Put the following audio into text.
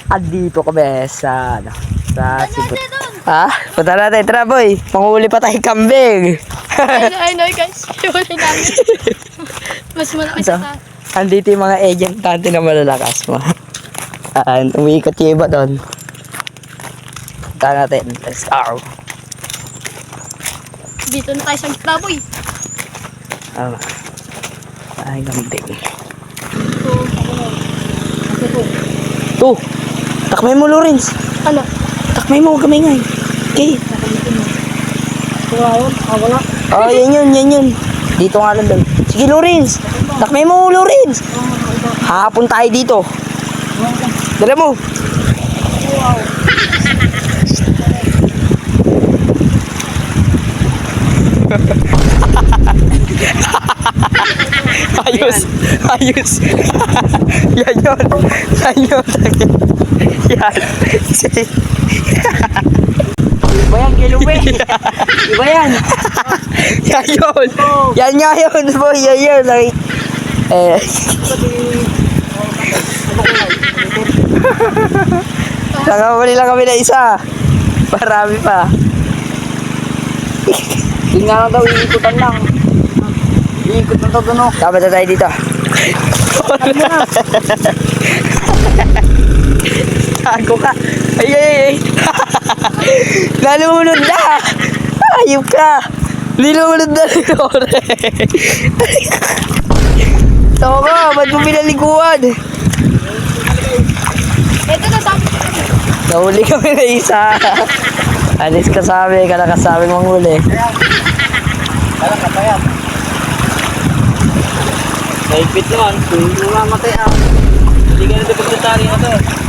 Andito kami sa, ano, sa Sibut. Ha? Punta natin, tara boy. Manghuli pa tayo kambing. Ay, no, guys. Huli namin. Mas malaki sa taas. Andito yung mga agent natin na malalakas mo. Umiikot yung iba doon. Punta natin. Let's go. Dito na tayo sa baboy. Ay, kambing. So, To! Takmay mo, Lawrence. ano? Takmay mo, huwag kami ngay. Okay. Wala. Oh, yan yun. Dito nga lang doon. Sige, Lawrence. Takmay mo, Lawrence. Hahapon tayo dito. Dala mo. Ayos. Yan yun. Yan. Iba yan, kiluwi. Iba yan. Yan yun. Yan nga yun, boy. Yan yun. Nakahuli lang kami na isa. Marami pa. Hindi nga lang daw, iikutan lang. Iikot na daw doon, oh. Dapat na tayo dito. Tago ka. Ay. Nalulod na. Ayop ka. Nilulod na rin ako. Tawa ka. Ba't mo pinaliguan? Ito na sa Nahuli kami na isa. Alis ka sa amin. Ka nakasabing manghuli. Kala kapayat. Naipit naman. Kung mamatay ah. Hindi ka na dapat na to.